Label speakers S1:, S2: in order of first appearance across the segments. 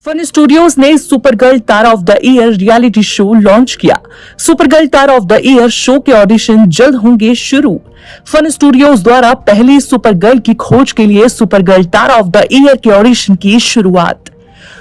S1: Fun studios ने super girl Tara of the year reality show launch किया। Super girl Tara of the year show के audition जल्द होंगे शुरू। फन स्टूडियोज द्वारा पहली सुपर गर्ल की खोज के लिए super girl Tara of the year के ऑडिशन की शुरुआत।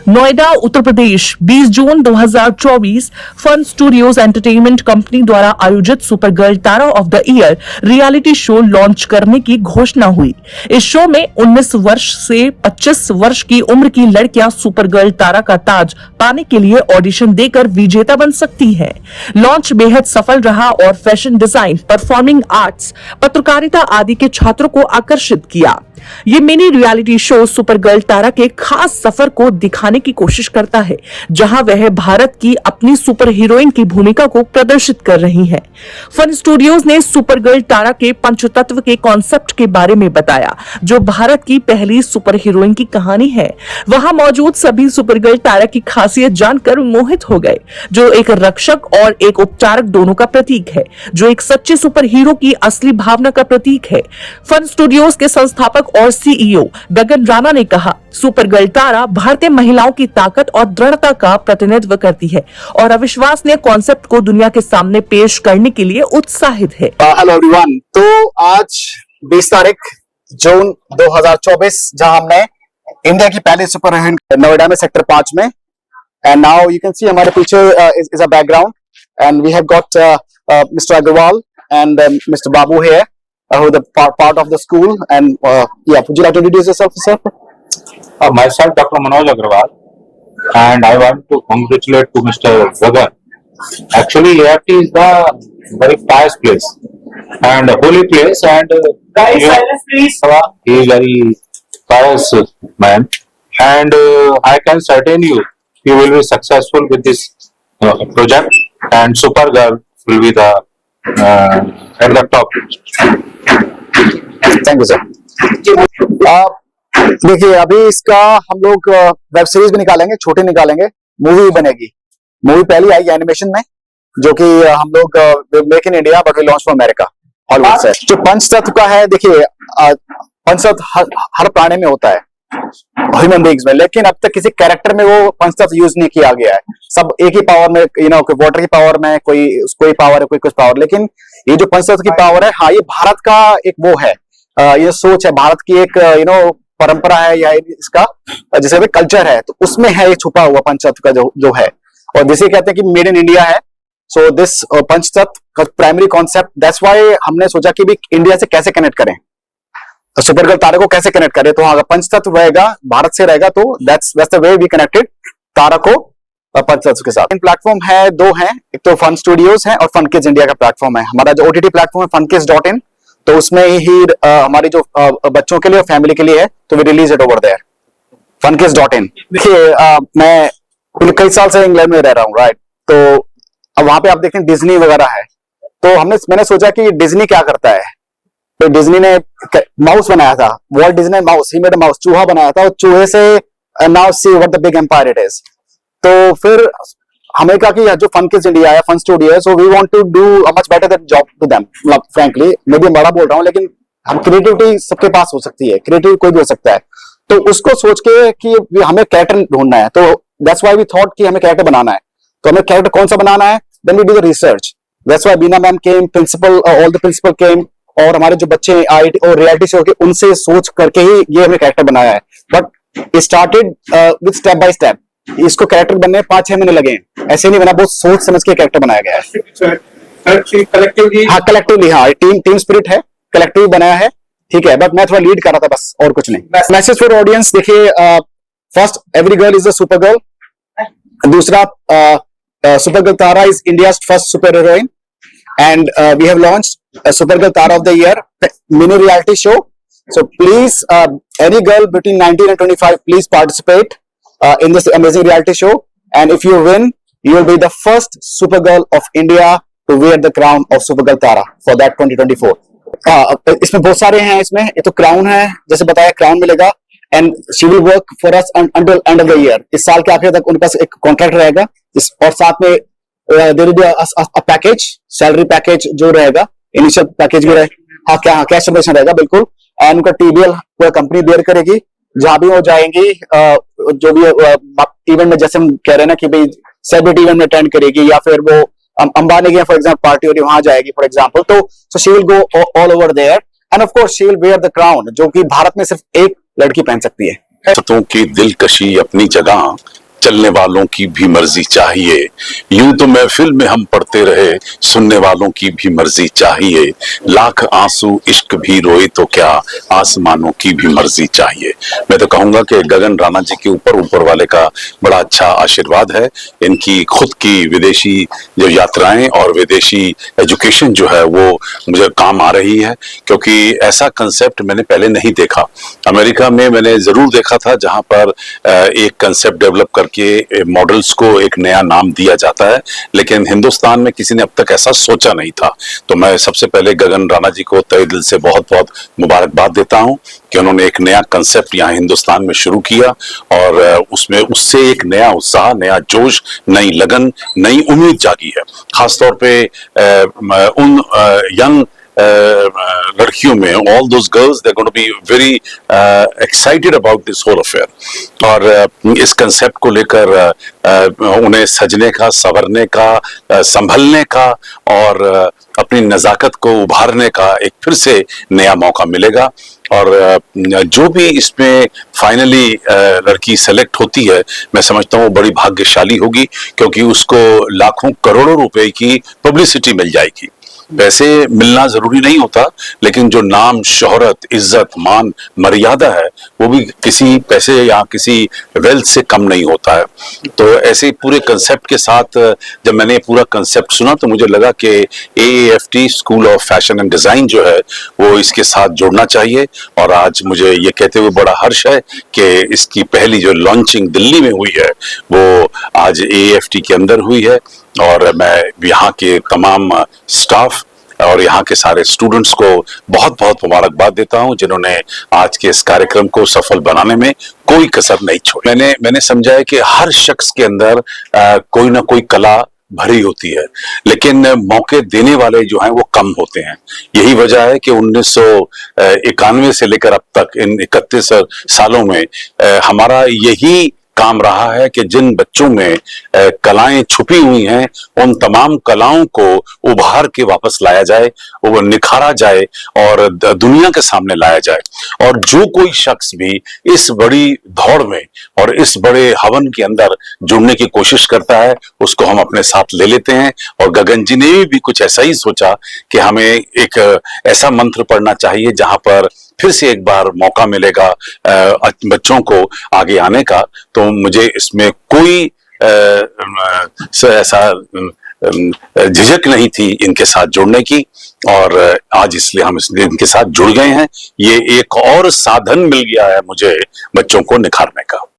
S1: नोएडा, उत्तर प्रदेश, 20 जून 2024 फन स्टूडियोज एंटरटेनमेंट कंपनी द्वारा आयोजित super girl Tara of the year reality show launch करने की घोषणा हुई। इस शो में 19 वर्ष से 25 वर्ष की उम्र की लड़कियां सुपर गर्ल तारा का ताज पाने के लिए ऑडिशन देकर विजेता बन सकती हैं। लॉन्च बेहद सफल रहा और फैशन डिजाइन, परफॉर्मिंग आर्ट्स, पत्रकारिता आदि के छात्रों को आकर्षित किया। ये mini reality show super girl Tara के खास सफर को दिखाने की कोशिश करता है, जहां वह भारत की अपनी सुपर हीरोइन की भूमिका को प्रदर्शित कर रही हैं। फन स्टूडियोज ने सुपर गर्ल तारा के पंचतत्व के कॉन्सेप्ट के बारे में बताया, जो भारत की पहली सुपर हीरोइन की कहानी है। वहां मौजूद सभी सुपर गर्ल तारा की खासियत जानकर मोहित हो गए, जो एक रक्षक और एक उपचारक दोनों का प्रतीक है, जो एक सच्चे सुपर हीरो की असली भावना का प्रतीक है। फन स्टूडियोज के संस्थापक और सीईओ गगन राणा ने कहा, सुपर गर्ल तारा भारतीय महिलाओं की ताकत और दृढ़ता का प्रतिनिधित्व करती है और अविश्वसनीय कॉन्सेप्ट को दुनिया के सामने पेश करने के लिए उत्साहित है।
S2: हेलो एवरीवन, तो आज 20 तारीख जून 2024 जहां हमने इंडिया की पहली सुपर हीरोइन नोएडा में सेक्टर 5 में, and now you can see हमारे पीछे is a background and we have got mister Agarwal and mister Babu here who the part of the school, and yeah, would you like to introduce yourself, sir?
S3: Myself, Dr. Manoj Agrawal, and I want to congratulate to Mr. Gagan. Actually, AFT is the very pious place and a holy place, and
S1: silence, please.
S3: He is very pious man, and I can certain you he will be successful with this project, and Supergirl will be the at the top.
S2: Thank you sir. देखिए, अभी इसका हम लोग web series भी निकालेंगे, छोटी निकालेंगे, movie भी बनेगी। मूवी पहली आई एनिमेशन में, जो कि हम लोग make in India but we launch for America, Hollywood से। जो पंचतत्व का है, देखिए पंचतत्व हर प्राणी में होता है, ह्यूमन बीइंग्स में, लेकिन अब तक किसी कैरेक्टर में वो पंचतत्व यूज नहीं किया गया है। सब एक ही पावर में, कोई वाटर की पावर में, कोई पावर है, कोई कुछ पावर, लेकिन ये जो पंचतत्व की पावर है, हाँ, ये भारत का एक वो है, ये सोच है, भारत की एक परंपरा है, या इसका जैसे कल्चर है, तो उसमें है ये छुपा हुआ पंचतत्व का जो है, और जिसे कहते हैं कि मेड इन इंडिया है। सो दिस पंचतत्व का प्राइमरी कॉन्सेप्ट, दैट्स व्हाई हमने सोचा कि भी इंडिया से कैसे कनेक्ट करें, सुपर गर्ल तारा को कैसे कनेक्ट करें। तो अगर पंचतत्व रहेगा, भारत से रहेगा, तो that's the way we connected Tara को पंचतत्व के साथ। प्लेटफॉर्म है, दो हैं, एक तो फन स्टूडियोज है और फन किड्स इंडिया का प्लेटफॉर्म है। हमारा जो ओटीटी प्लेटफॉर्म है funkids.in, तो उसमें ही हमारी जो बच्चों के लिए और फैमिली के लिए है, तो we release it over there, funkids.in। देखिए, मैं कई साल से इंग्लैंड में रह रहा हूँ, राइट, तो अब वहां पे आप देखते हैं डिज्नी वगैरह है, तो मैंने सोचा कि डिज्नी क्या करता है, तो डिज्नी ने माउस बनाया था, वॉल्ट डिज्नी ने mouse, he made a mouse, चूहा बनाया था, और चूहे से now see what the big empire it is. तो फिर हमें कहा कि जो फन किड्स इंडिया है, फन स्टूडियो है, so we want to do a much better that job to them. मतलब फ्रैंकली, मैं भी बड़ा बोल रहा हूँ, लेकिन हम क्रिएटिविटी सबके पास हो सकती है, क्रिएटिव कोई भी हो सकता है, तो उसको सोच के कि हमें कैरेक्टर ढूंढना है, तो दैट्स व्हाई वी थॉट कि हमें कैरेक्टर बनाना है। तो हमें कैरेक्टर कौन सा बनाना है, then we do the research, that's why Bina ma'am came, principal, all the principal came, और हमारे जो बच्चे आई और रियलिटी शो के, उनसे सोच करके ही ये हमने कैरेक्टर बनाया है। But it started with step by step, इसको कैरेक्टर बनने 5-6 महीने लगे, ऐसे नहीं बना, बहुत सोच समझ के कैरेक्टर बनाया गया है। कलेक्टिवली, हाँ, टीम स्पिरिट है, कलेक्टिव बनाया है, ठीक है, बट मैं थोड़ा लीड कर रहा था बस, और कुछ नहीं। मैसेज फॉर ऑडियंस, देखिए, first, every girl is a super girl. दूसरा, super girl Tara is India's first super heroine, and we have launched a Super Girl Tara of the Year mini reality show. So please, any girl between 19 and 25, please participate in this amazing reality show. And if you win, you will be the first Super Girl of India to wear the crown of Super Girl Tara for that 2024. इसमें बहुत सारे हैं, इसमें ये तो crown है, जैसे बताया, क्राउन मिलेगा, and she will work for us until end of the year. इस साल के आखिर तक उनके पास एक कॉन्ट्रैक्ट रहेगा, और साथ में there will be a package, salary package जो रहेगा, इनिशियल पैकेज भी रहेगा, हाँ, कैश सबमिशन रहेगा, बिल्कुल, एंड उनका TBL पूरा कंपनी बेयर करेगी, जहां भी वो जाएंगी, जो भी इवेंट में, जैसे हम कह रहे हैं ना कि भाई सेलिब्रिटी इवेंट में अटेंड करेगी, या फिर वो अंबानी की फॉर एग्जाम्पल पार्टी हो रही वहां जाएगी फॉर एग्जाम्पल, तो so she will go all over there and of course she will wear the crown, जो कि भारत में सिर्फ एक लड़की पहन सकती है।
S4: औरतों की दिलकशी अपनी जगह, चलने वालों की भी मर्जी चाहिए। यूं तो महफिल में हम पढ़ते रहे, सुनने वालों की भी मर्जी चाहिए। लाख आंसू इश्क भी रोए तो क्या, आसमानों की भी मर्जी चाहिए। मैं तो कहूंगा कि गगन राणा जी के ऊपर ऊपर वाले का बड़ा अच्छा आशीर्वाद है। इनकी खुद की विदेशी जो यात्राएं और विदेशी एजुकेशन जो है वो मुझे काम आ रही है, क्योंकि ऐसा कंसेप्ट मैंने पहले नहीं देखा। अमेरिका में मैंने जरूर देखा था जहां पर एक कंसेप्ट डेवलप करके मॉडल्स को एक नया नाम दिया जाता है, लेकिन हिंदुस्तान में किसी ने अब तक ऐसा सोचा नहीं था। तो मैं सबसे पहले गगन राणा जी को तहे दिल से बहुत बहुत मुबारकबाद देता हूं कि उन्होंने एक नया कंसेप्ट यहाँ हिंदुस्तान में शुरू किया, और उसमें उससे एक नया उत्साह, नया जोश, नई लगन, नई उम्मीद जागी है। खासतौर पे उन यंग लड़कियों में, all those girls, they are going to be very excited about this whole affair. और इस कंसेप्ट को लेकर उन्हें सजने का, संवरने का, संभलने का और अपनी नजाकत को उभारने का एक फिर से नया मौका मिलेगा। और जो भी इसमें फाइनली लड़की सेलेक्ट होती है, मैं समझता हूँ बड़ी भाग्यशाली होगी, क्योंकि उसको लाखों करोड़ों रुपए की पब्लिसिटी मिल जाएगी। पैसे मिलना जरूरी नहीं होता, लेकिन जो नाम, शोहरत, इज्जत, मान, मर्यादा है, वो भी किसी पैसे या किसी वेल्थ से कम नहीं होता है। तो ऐसे पूरे कंसेप्ट के साथ जब मैंने पूरा कंसेप्ट सुना तो मुझे लगा कि AAFT school of fashion and design जो है वो इसके साथ जोड़ना चाहिए। और आज मुझे ये कहते हुए बड़ा हर्ष है कि इसकी पहली जो लॉन्चिंग दिल्ली में हुई है वो आज AAFT के अंदर हुई है। और मैं यहाँ के तमाम स्टाफ और यहाँ के सारे स्टूडेंट्स को बहुत बहुत मुबारकबाद देता हूँ, जिन्होंने आज के इस कार्यक्रम को सफल बनाने में कोई कसर नहीं छोड़ी। मैंने समझा है कि हर शख्स के अंदर कोई ना कोई कला भरी होती है, लेकिन मौके देने वाले जो हैं वो कम होते हैं। यही वजह है कि 1991 से लेकर अब तक इन 31 सालों में हमारा यही काम रहा है कि जिन बच्चों में कलाएं छुपी हुई हैं, उन तमाम कलाओं को उभार के वापस लाया जाए, वो निखारा जाए और दुनिया के सामने लाया जाए। और जो कोई शख्स भी इस बड़ी दौड़ में और इस बड़े हवन के अंदर जुड़ने की कोशिश करता है, उसको हम अपने साथ ले लेते हैं। और गगन जी ने भी कुछ ऐसा ही सोचा कि हमें एक ऐसा मंत्र पढ़ना चाहिए जहां पर फिर से एक बार मौका मिलेगा बच्चों को आगे आने का। तो मुझे इसमें कोई ऐसा झिझक नहीं थी इनके साथ जुड़ने की, और आज इसलिए हम इनके साथ जुड़ गए हैं। ये एक और साधन मिल गया है मुझे बच्चों को निखारने का।